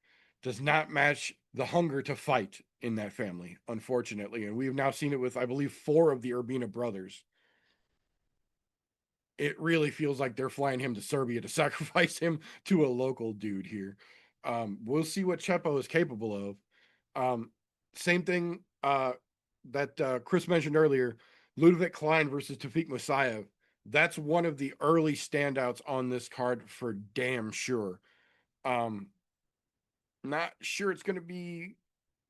does not match the hunger to fight in that family, unfortunately. And we have now seen it with, I believe, 4 of the Urbina brothers. it really feels like they're flying him to Serbia to sacrifice him to a local dude here. We'll see what Chepo is capable of. Same thing that Chris mentioned earlier, Ludovic Klein versus Tafik Musayev. That's one of the early standouts on this card for damn sure. Not sure it's going to be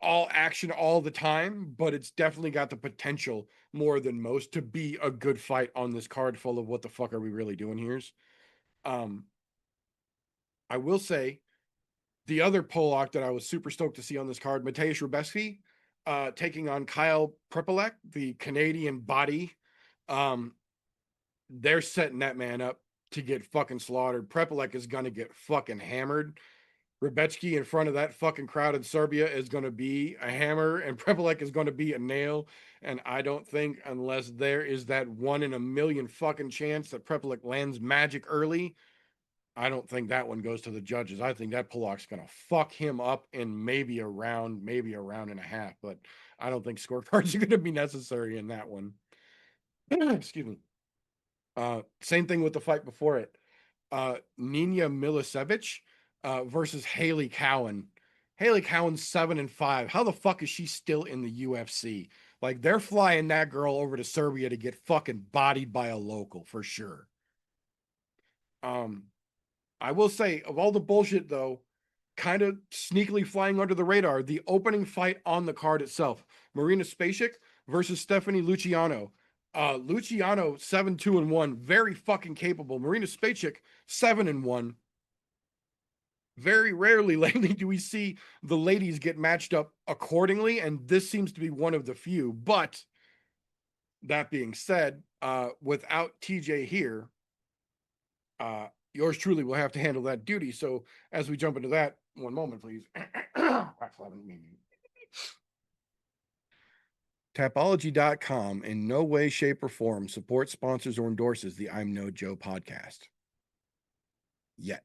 all action all the time, but it's definitely got the potential more than most to be a good fight on this card full of what the fuck are we really doing here. I will say the other Polak that I was super stoked to see on this card, Mateusz Rubeski, taking on Kyle Prepolek, the Canadian body. They're setting that man up to get fucking slaughtered. Prepolek is going to get fucking hammered. Rebetsky in front of that fucking crowd in Serbia is going to be a hammer, and Prepolek is going to be a nail. And I don't think, unless there is that 1 in a million fucking chance that Prepolek lands magic early, I don't think that one goes to the judges. I think that Polak's going to fuck him up in maybe a round and a half. But I don't think scorecards are going to be necessary in that one. Excuse me. Same thing with the fight before it. Nina Milicevic versus Haley Cowan. Haley Cowan's 7-5. How the fuck is she still in the UFC? Like, they're flying that girl over to Serbia to get fucking bodied by a local for sure. I will say, of all the bullshit though, kind of sneakily flying under the radar, the opening fight on the card itself, Marina Spacek versus Stephanie Luciano. Luciano 7-2-1, very fucking capable. Marina Spacek 7-1. Very rarely lately do we see the ladies get matched up accordingly, and this seems to be one of the few. But that being said, without TJ here, yours truly will have to handle that duty. So as we jump into that, one moment, please. Tapology.com in no way, shape, or form supports, sponsors, or endorses the I'm No Joe podcast. Yet.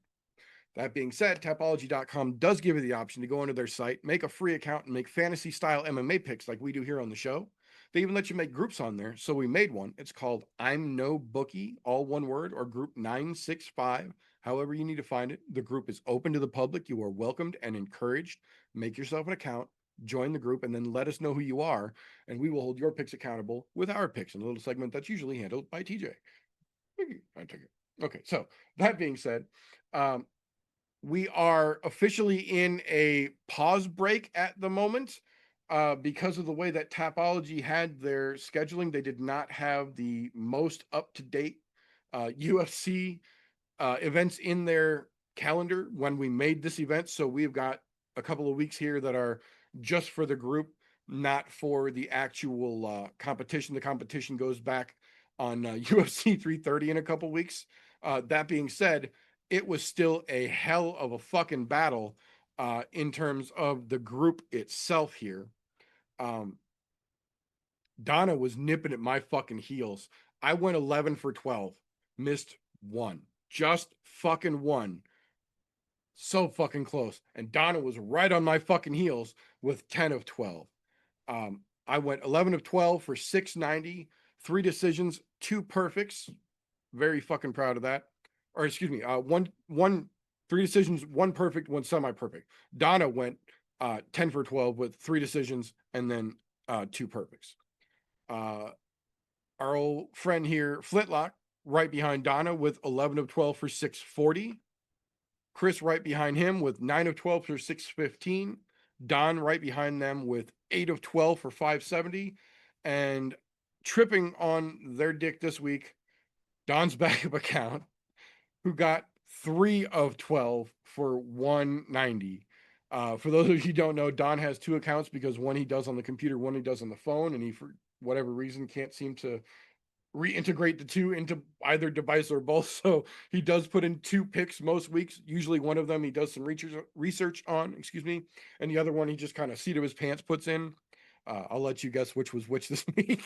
That being said, Tapology.com does give you the option to go into their site, make a free account, and make fantasy-style MMA picks like we do here on the show. They even let you make groups on there, so we made one. It's called I'm No Bookie, all one word, or Group 965, however you need to find it. The group is open to the public. You are welcomed and encouraged. Make yourself an account, join the group, and then let us know who you are, and we will hold your picks accountable with our picks in a little segment that's usually handled by TJ. I take it. Okay, so that being said, we are officially in a pause break at the moment because of the way that Tapology had their scheduling. They did not have the most up-to-date UFC events in their calendar when we made this event. So we've got a couple of weeks here that are just for the group, not for the actual competition. The competition goes back on UFC 330 in a couple weeks. That being said, it was still a hell of a fucking battle in terms of the group itself here. Donna was nipping at my fucking heels. I went 11 for 12, missed one, just fucking one. So fucking close. And Donna was right on my fucking heels with 10 of 12. I went 11 of 12 for 690, 3 decisions, 2 perfects. Very fucking proud of that. Or excuse me, 3 decisions, 1 perfect, 1 semi-perfect. Donna went 10 for 12 with 3 decisions and then 2 perfects. Our old friend here, Flintlock, right behind Donna with 11 of 12 for 640. Chris right behind him with 9 of 12 for 615. Don right behind them with 8 of 12 for 570. And tripping on their dick this week, Don's backup account, who got 3 of 12 for 190. For those of you who don't know, Don has 2 accounts because one he does on the computer, one he does on the phone, and he, for whatever reason, can't seem to reintegrate the 2 into either device or both. So he does put in 2 picks most weeks. Usually one of them he does some research on, and the other one he just kind of seat of his pants puts in. I'll let you guess which was which this week.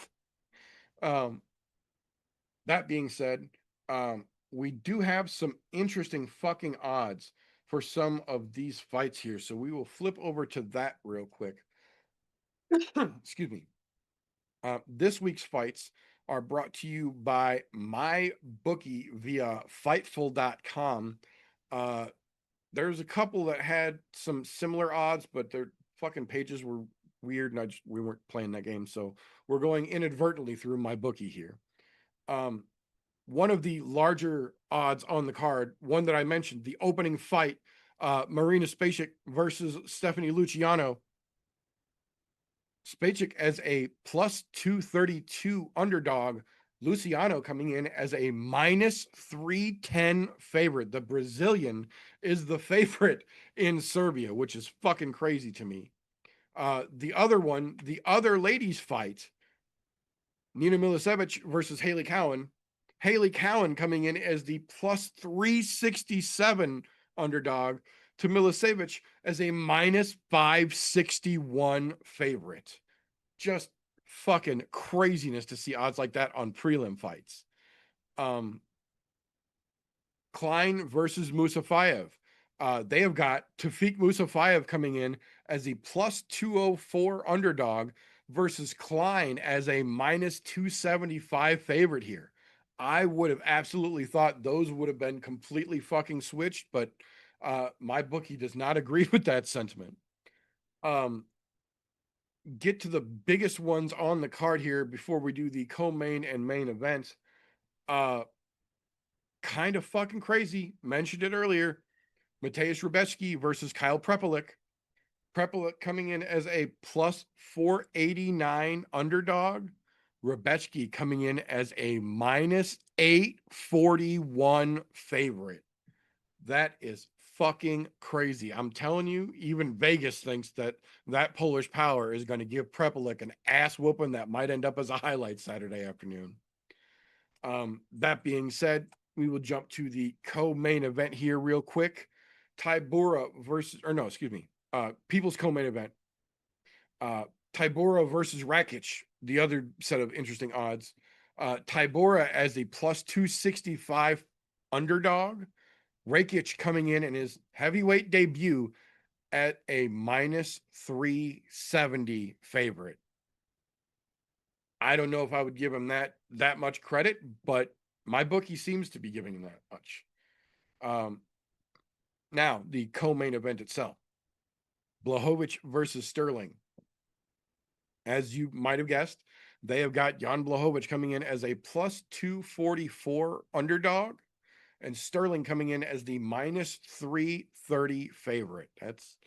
That being said, we do have some interesting fucking odds for some of these fights here. So we will flip over to that real quick. Excuse me. This week's fights, are brought to you by my bookie via Fightful.com. There's a couple that had some similar odds, but their fucking pages were weird, and we weren't playing that game, so we're going inadvertently through my bookie here. One of the larger odds on the card, one that I mentioned, the opening fight, Marina Spacek versus Stephanie Luciano. Spacek as a plus 232 underdog, Luciano coming in as a minus 310 favorite. The Brazilian is the favorite in Serbia, which is fucking crazy to me. The other one, the other ladies fight, Nina Milicevic versus Haley Cowan. Haley Cowan coming in as the plus 367 underdog to Milicevic as a minus 561 favorite. Just fucking craziness to see odds like that on prelim fights. Klein versus Musafayev. They have got Tafik Musafayev coming in as a plus 204 underdog versus Klein as a minus 275 favorite here. I would have absolutely thought those would have been completely fucking switched, but my bookie does not agree with that sentiment. Get to the biggest ones on the card here before we do the co-main and main event. Kind of fucking crazy. Mentioned it earlier. Mateusz Rebecki versus Kyle Prepelic. Prepelic coming in as a plus 489 underdog. Rebecki coming in as a minus 841 favorite. That is fucking crazy. I'm telling you, even Vegas thinks that Polish power is going to give Prepelic an ass whooping that might end up as a highlight Saturday afternoon. That being said, we will jump to the co-main event here real quick. Tybura versus, People's co-main event. Tybura versus Rakic, the other set of interesting odds. Tybura as the plus 265 underdog. Rakic coming in his heavyweight debut at a minus 370 favorite. I don't know if I would give him that much credit, but my bookie seems to be giving him that much. Now, the co-main event itself. Blachowicz versus Sterling. As you might have guessed, they have got Jan Blachowicz coming in as a plus 244 underdog, and Sterling coming in as the minus 330 favorite. That's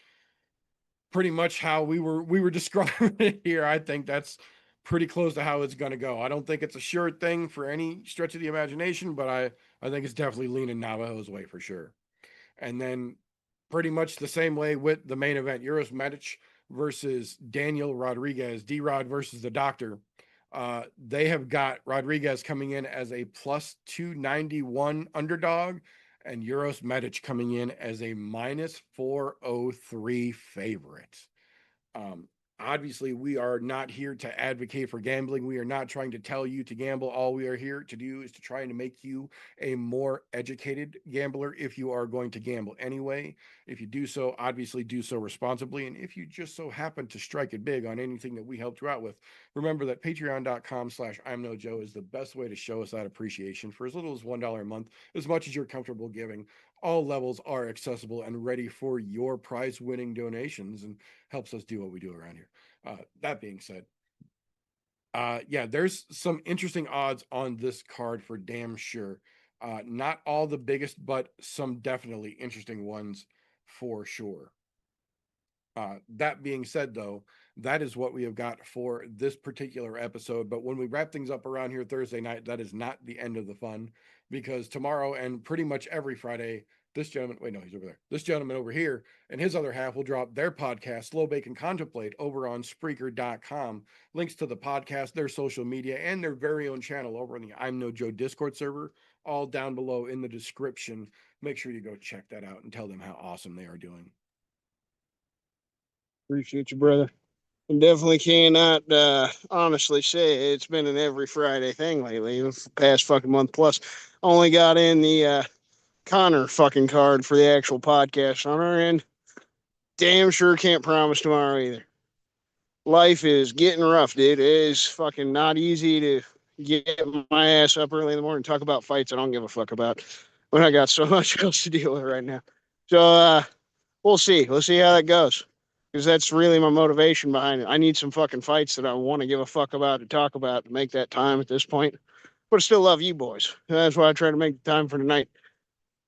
pretty much how we were describing it here. I think that's pretty close to how it's going to go. I don't think it's a sure thing for any stretch of the imagination, but I think it's definitely leaning Navajo's way for sure. And then pretty much the same way with the main event, Uros Medic versus Daniel Rodriguez, D-Rod versus the Doctor. They have got Rodriguez coming in as a plus 291 underdog, and Uros Medic coming in as a minus 403 favorite. Obviously, we are not here to advocate for gambling. We are not trying to tell you to gamble. All we are here to do is to try and make you a more educated gambler if you are going to gamble anyway. If you do so, obviously do so responsibly. And if you just so happen to strike it big on anything that we helped you out with, remember that patreon.com/I'mNoJoe is the best way to show us that appreciation for as little as $1 a month, as much as you're comfortable giving. All levels are accessible and ready for your prize-winning donations and helps us do what we do around here. That being said, there's some interesting odds on this card for damn sure. Not all the biggest, but some definitely interesting ones for sure. That being said, though, that is what we have got for this particular episode. But when we wrap things up around here Thursday night, that is not the end of the fun, because tomorrow and pretty much every Friday, this gentleman, wait, no, he's over there. This gentleman over here and his other half will drop their podcast, Slow Bake and Contemplate, over on Spreaker.com. Links to the podcast, their social media, and their very own channel over on the I'm No Joe Discord server, all down below in the description. Make sure you go check that out and tell them how awesome they are doing. Appreciate you, brother. I definitely cannot honestly say it's been an every Friday thing lately, even for the past fucking month plus. Only got in the Connor fucking card for the actual podcast on our end. Damn sure can't promise tomorrow either. Life is getting rough, dude. It is fucking not easy to get my ass up early in the morning and talk about fights I don't give a fuck about when I got so much else to deal with right now. So we'll see. We'll see how that goes. Because that's really my motivation behind it. I need some fucking fights that I want to give a fuck about to talk about to make that time at this point. But I still love you boys. That's why I try to make the time for tonight.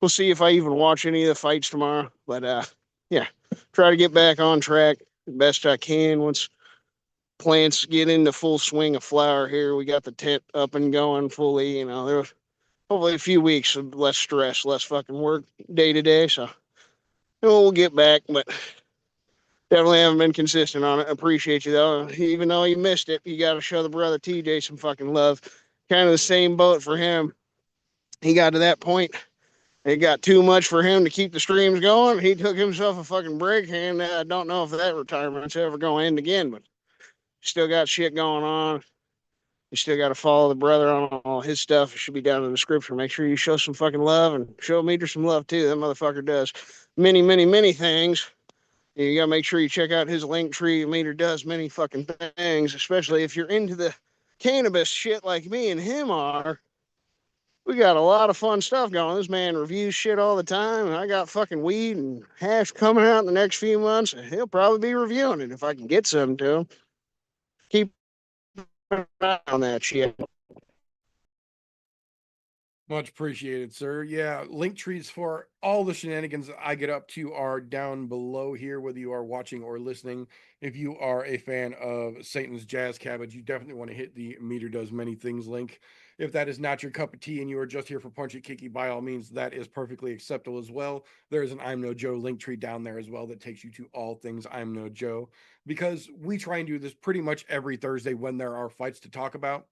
We'll see if I even watch any of the fights tomorrow. But yeah, try to get back on track the best I can once plants get into full swing of flower here. We got the tent up and going fully. You know, there's hopefully a few weeks of less stress, less fucking work day to day. So we'll get back, but definitely haven't been consistent on it. I appreciate you though. Even though you missed it, you got to show the brother TJ some fucking love. Kind of the same boat for him. He got to that point. It got too much for him to keep the streams going. He took himself a fucking break, and I don't know if that retirement's ever going to end again, but still got shit going on. You still got to follow the brother on all his stuff. It should be down in the description. Make sure you show some fucking love and show Meter some love too. That motherfucker does many, many, many things. You got to make sure you check out his link tree. Meter does many fucking things, especially if you're into the cannabis shit like me and him are. We got a lot of fun stuff going. This man reviews shit all the time. I got fucking weed and hash coming out in the next few months. He'll probably be reviewing it if I can get some to him. Keep an eye on that shit. Much appreciated, sir. Yeah, link trees for all the shenanigans that I get up to are down below here, whether you are watching or listening. If you are a fan of Satan's Jazz Cabbage, you definitely want to hit the Meter Does Many Things link. If that is not your cup of tea and you are just here for Punchy Kiki, by all means, that is perfectly acceptable as well. There is an I'm No Joe link tree down there as well that takes you to all things I'm No Joe, because we try and do this pretty much every Thursday when there are fights to talk about.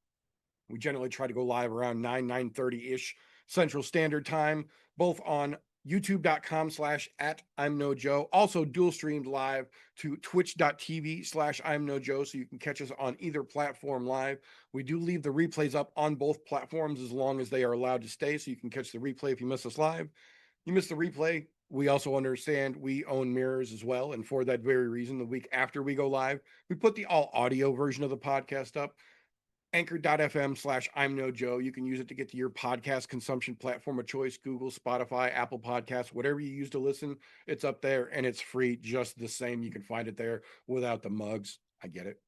We generally try to go live around 9:30-ish Central Standard Time, both on youtube.com/@I'mNoJoe. Also dual streamed live to twitch.tv/I'mNoJoe, so you can catch us on either platform live. We do leave the replays up on both platforms as long as they are allowed to stay, so you can catch the replay if you miss us live. You miss the replay, we also understand we own mirrors as well, and for that very reason, the week after we go live, we put the all audio version of the podcast up. Anchor.fm/I'mNoJoe. You can use it to get to your podcast consumption platform of choice, Google, Spotify, Apple Podcasts, whatever you use to listen. It's up there and it's free just the same. You can find it there without the mugs. I get it.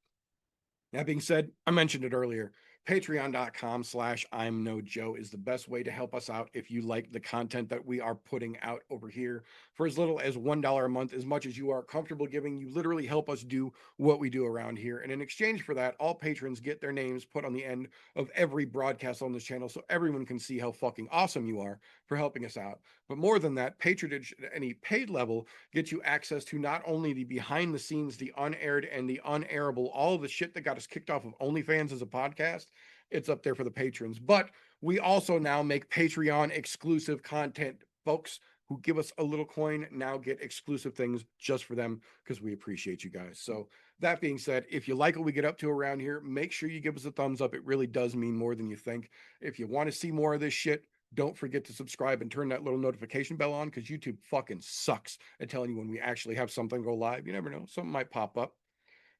That being said, I mentioned it earlier. Patreon.com/I'mNoJoe is the best way to help us out if you like the content that we are putting out over here. For as little as $1 a month, as much as you are comfortable giving, you literally help us do what we do around here. And in exchange for that, all patrons get their names put on the end of every broadcast on this channel so everyone can see how fucking awesome you are for helping us out. But more than that, patronage at any paid level gets you access to not only the behind the scenes, the unaired and the unairable, all of the shit that got us kicked off of OnlyFans as a podcast. It's up there for the patrons, but we also now make Patreon exclusive content. Folks who give us a little coin now get exclusive things just for them because we appreciate you guys. So that being said, if you like what we get up to around here, make sure you give us a thumbs up. It really does mean more than you think. If you want to see more of this shit, don't forget to subscribe and turn that little notification bell on, because YouTube fucking sucks at telling you when we actually have something go live. You never know, something might pop up.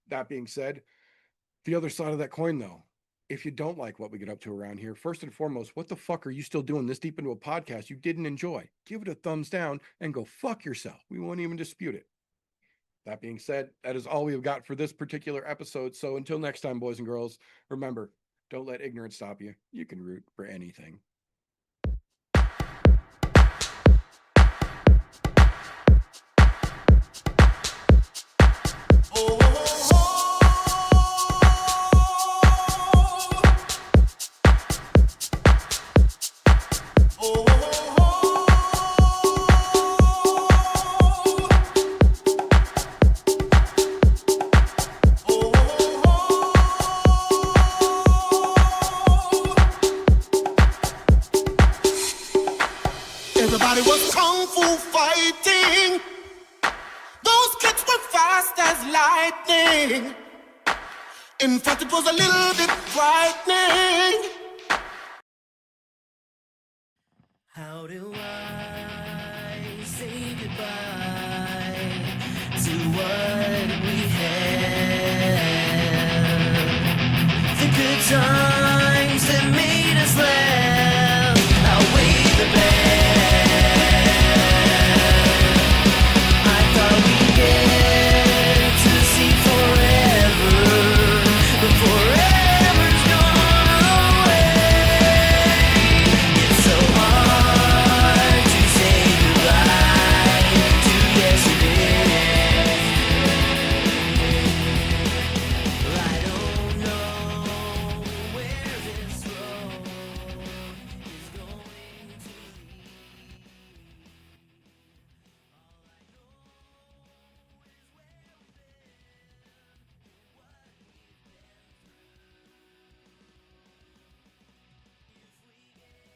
That being said, the other side of that coin though, if you don't like what we get up to around here, first and foremost, what the fuck are you still doing this deep into a podcast you didn't enjoy? Give it a thumbs down and go fuck yourself. We won't even dispute it. That being said, that is all we've got for this particular episode. So until next time, boys and girls, remember, don't let ignorance stop you. You can root for anything. Everybody was kung fu fighting. Those kids were fast as lightning. In fact, it was a little bit frightening. How do I say goodbye to what we had? The good times.